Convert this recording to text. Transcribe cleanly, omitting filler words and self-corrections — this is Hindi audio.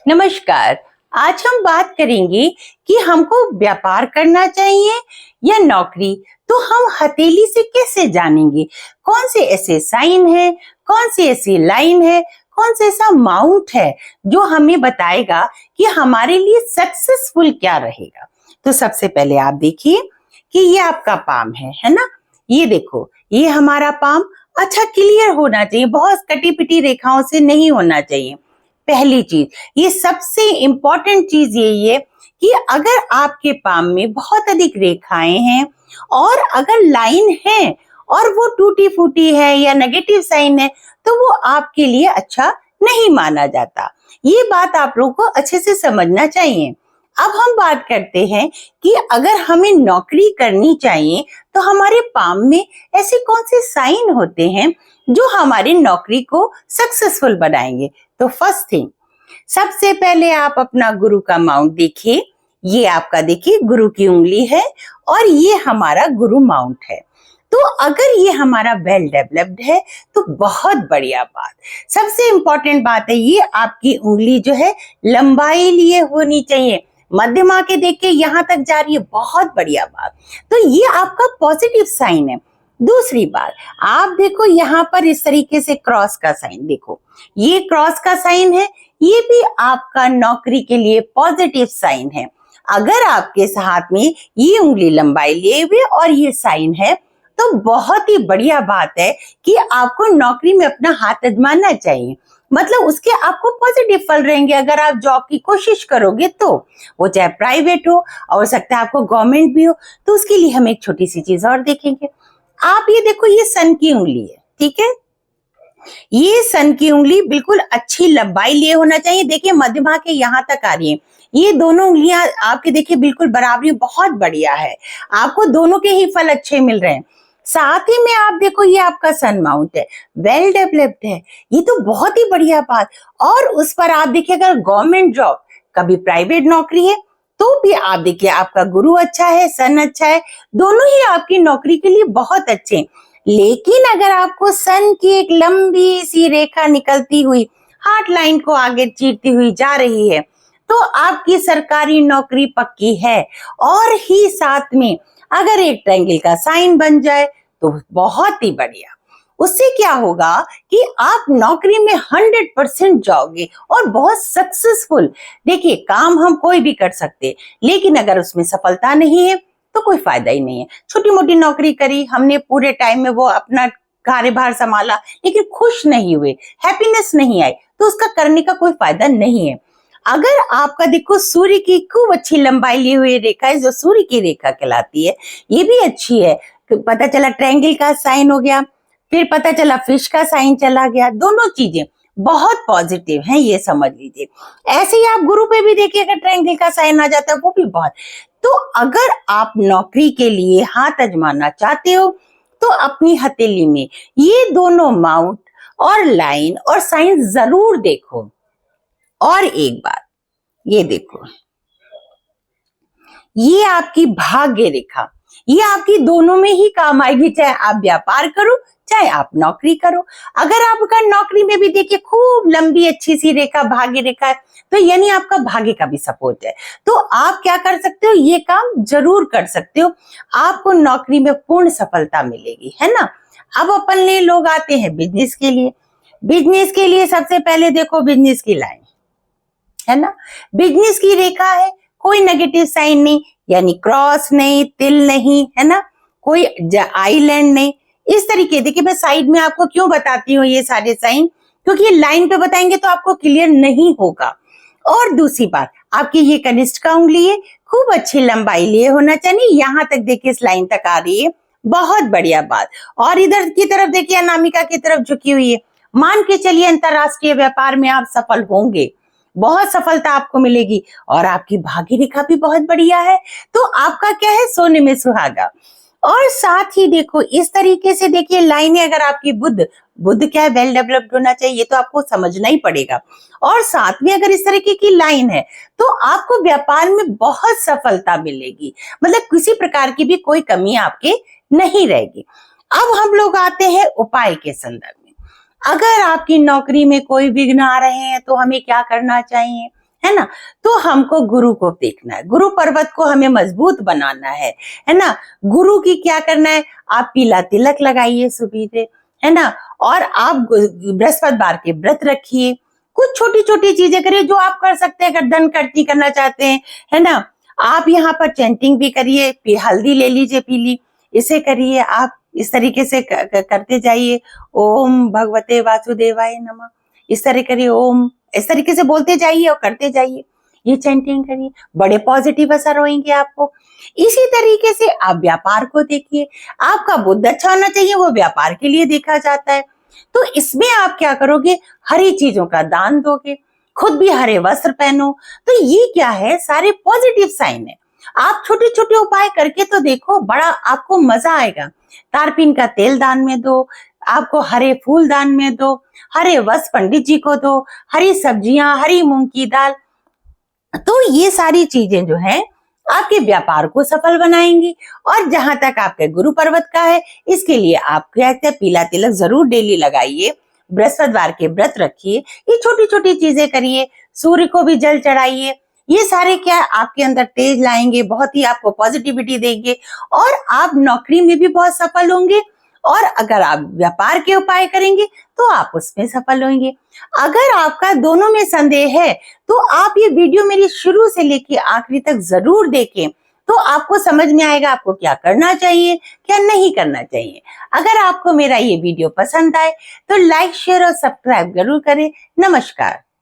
नमस्कार। आज हम बात करेंगे कि हमको व्यापार करना चाहिए या नौकरी। तो हम हथेली से कैसे जानेंगे कौन से ऐसे साइन है, कौन सी ऐसी लाइन है, कौन सा ऐसा माउंट है जो हमें बताएगा कि हमारे लिए सक्सेसफुल क्या रहेगा। तो सबसे पहले आप देखिए कि ये आपका पाम है ना। ये देखो, ये हमारा पाम अच्छा क्लियर होना चाहिए, बहुत कटी पिटी रेखाओं से नहीं होना चाहिए। पहली चीज, ये सबसे इंपॉर्टेंट चीज यही है कि अगर आपके पाम में बहुत अधिक रेखाएं हैं और अगर लाइन है और वो टूटी फूटी है या नेगेटिव साइन है तो वो आपके लिए अच्छा नहीं माना जाता। ये बात आप लोगों को अच्छे से समझना चाहिए। अब हम बात करते हैं कि अगर हमें नौकरी करनी चाहिए तो हमारे पाम में ऐसे कौन से साइन होते हैं जो हमारी नौकरी को सक्सेसफुल बनाएंगे। तो फर्स्ट थिंग, सबसे पहले आप अपना गुरु का माउंट देखिए। ये आपका देखिए गुरु की उंगली है और ये हमारा गुरु माउंट है। तो अगर ये हमारा वेल डेवलप्ड है तो बहुत बढ़िया बात। सबसे इंपॉर्टेंट बात है, ये आपकी उंगली जो है लंबाई लिए होनी चाहिए, मध्यमा के देख के यहाँ तक जा रही है, बहुत बढ़िया बात। तो ये आपका पॉजिटिव साइन है। दूसरी बात, आप देखो यहाँ पर इस तरीके से क्रॉस का साइन देखो, ये क्रॉस का साइन है, ये भी आपका नौकरी के लिए पॉजिटिव साइन है। अगर आपके हाथ में ये उंगली लंबाई लिए हुए और ये साइन है तो बहुत ही बढ़िया बात है कि आपको नौकरी में अपना हाथ आजमाना चाहिए। मतलब उसके आपको पॉजिटिव फल रहेंगे। अगर आप जॉब की कोशिश करोगे तो वो चाहे प्राइवेट हो और सकता है आपको गवर्नमेंट भी हो। तो उसके लिए हम एक छोटी सी चीज और देखेंगे। आप ये देखो, ये सन की उंगली है, ठीक है। ये सन की उंगली बिल्कुल अच्छी लंबाई लिए होना चाहिए। देखिए मध्यमा के यहाँ तक आ रही है। ये दोनों उंगलियां आपके देखिए बिल्कुल बराबरी, बहुत बढ़िया है। आपको दोनों के ही फल अच्छे मिल रहे हैं। साथ ही में आप देखो, ये आपका सन माउंट है, वेल डेवलप्ड है, ये तो बहुत ही बढ़िया बात। और उस पर आप देखिए, अगर गवर्नमेंट जॉब कभी प्राइवेट नौकरी है तो भी आप देखिए आपका गुरु अच्छा है, सन अच्छा है, दोनों ही आपकी नौकरी के लिए बहुत अच्छे हैं। लेकिन अगर आपको सन की एक लंबी सी रेखा निकलती हुई हार्ट लाइन को आगे चीरती हुई जा रही है तो आपकी सरकारी नौकरी पक्की है। और ही साथ में अगर एक ट्रायंगल का साइन बन जाए तो बहुत ही बढ़िया। उससे क्या होगा कि आप नौकरी में 100% जाओगे और बहुत सक्सेसफुल। देखिए, काम हम कोई भी कर सकते, लेकिन अगर उसमें सफलता नहीं है तो कोई फायदा ही नहीं है। छोटी मोटी नौकरी करी हमने, पूरे टाइम में वो अपना कार्यभार संभाला, लेकिन खुश नहीं हुए, हैप्पीनेस नहीं आई, तो उसका करने का कोई फायदा नहीं है। अगर आपका देखो, सूर्य की खूब अच्छी लंबाई ली हुई रेखा है जो सूर्य की रेखा कहलाती है, ये भी अच्छी है। पता चला ट्रायंगल का साइन हो गया, फिर पता चला फिश का साइन चला गया, दोनों चीजें बहुत पॉजिटिव हैं, ये समझ लीजिए। ऐसे ही आप गुरु पे भी देखिए, अगर ट्रायंगल का साइन आ जाता है वो भी बहुत। तो अगर आप नौकरी के लिए हाथ आजमाना चाहते हो तो अपनी हथेली में ये दोनों माउंट और लाइन और साइन जरूर देखो। और एक बात, ये देखो, ये आपकी भाग्य रेखा, ये आपकी दोनों में ही काम आएगी, चाहे आप व्यापार करो चाहे आप नौकरी करो। अगर आपका नौकरी में भी देखिए खूब लंबी अच्छी सी रेखा भाग्य रेखा है तो यानी आपका भाग्य का भी सपोर्ट है। तो आप क्या कर सकते हो, ये काम जरूर कर सकते हो, आपको नौकरी में पूर्ण सफलता मिलेगी, है ना। अब अपन ले लोग आते हैं बिजनेस के लिए। बिजनेस के लिए सबसे पहले देखो बिजनेस की लाइन, है ना। बिजनेस की रेखा है, कोई नेगेटिव साइन नहीं, यानी क्रॉस नहीं, तिल नहीं, है ना, कोई आईलैंड नहीं। इस तरीके, देखिए मैं साइड में आपको क्यों बताती हूँ ये सारे साइन, क्योंकि ये लाइन पे बताएंगे तो आपको क्लियर नहीं होगा। और दूसरी बात, आपकी ये कनिष्ठ का उंगली है, खूब अच्छी लंबाई लिए होना चाहिए, यहाँ तक देखिए इस लाइन तक आ रही है, बहुत बढ़िया बात। और इधर की तरफ देखिए अनामिका की तरफ झुकी हुई है। मान के चलिए अंतरराष्ट्रीय व्यापार में आप सफल होंगे, बहुत सफलता आपको मिलेगी। और आपकी भाग्य रेखा भी बहुत बढ़िया है, तो आपका क्या है, सोने में सुहागा। और साथ ही देखो इस तरीके से देखिए लाइनें, अगर आपकी बुद्ध क्या है, वेल डेवलप्ड होना चाहिए, ये तो आपको समझना ही पड़ेगा। और साथ में अगर इस तरीके की लाइन है तो आपको व्यापार में बहुत सफलता मिलेगी, मतलब किसी प्रकार की भी कोई कमी आपके नहीं रहेगी। अब हम लोग आते हैं उपाय के संदर्भ में। अगर आपकी नौकरी में कोई विघ्न आ रहे हैं तो हमें क्या करना चाहिए। है ना। तो हमको गुरु को देखना है, गुरु पर्वत को हमें मजबूत बनाना है ना। गुरु की क्या करना है, आप पीला तिलक लगाइए सुबह, है ना। और आप बृहस्पतिवार के व्रत रखिए, कुछ छोटी छोटी चीजें करिए जो आप कर सकते हैं, अगर धन करती करना चाहते हैं, है ना। आप यहाँ पर चैंटिंग भी करिए, हल्दी ले लीजिए पीली, इसे करिए आप, इस तरीके से करते जाइए। ओम भगवते वासुदेवाय नमः, इस तरह करिए, ओम, इस तरीके से बोलते जाइए और करते जाइए, ये चैंटिंग करिए, बड़े पॉजिटिव असर होंगे आपको। इसी तरीके से आप व्यापार को देखिए, आपका बुद्ध अच्छा होना चाहिए, वो व्यापार के लिए देखा जाता है। तो इसमें आप क्या करोगे, हरी चीजों का दान दोगे, खुद भी हरे वस्त्र पहनो। तो ये क्या है, सारे पॉजिटिव साइन है। आप छोटे छोटे उपाय करके तो देखो, बड़ा आपको मजा आएगा। तारपीन का तेल दान में दो, आपको हरे फूल दान में दो, हरे वस्त्र पंडित जी को दो, हरी सब्जियां, हरी मूंग की दाल। तो ये सारी चीजें जो है आपके व्यापार को सफल बनाएंगी। और जहां तक आपके गुरु पर्वत का है, इसके लिए आप कहते हैं पीला तिलक जरूर डेली लगाइए, बृहस्पतिवार के व्रत रखिए, ये छोटी छोटी चीजें करिए, सूर्य को भी जल चढ़ाइए। ये सारे क्या आपके अंदर तेज लाएंगे, बहुत ही आपको पॉजिटिविटी देंगे, और आप नौकरी में भी बहुत सफल होंगे। और अगर आप व्यापार के उपाय करेंगे तो आप उसमें सफल होंगे। अगर आपका दोनों में संदेह है तो आप ये वीडियो मेरी शुरू से लेके आखिरी तक जरूर देखें, तो आपको समझ में आएगा आपको क्या करना चाहिए, क्या नहीं करना चाहिए। अगर आपको मेरा ये वीडियो पसंद आए तो लाइक, शेयर और सब्सक्राइब जरूर करें। नमस्कार।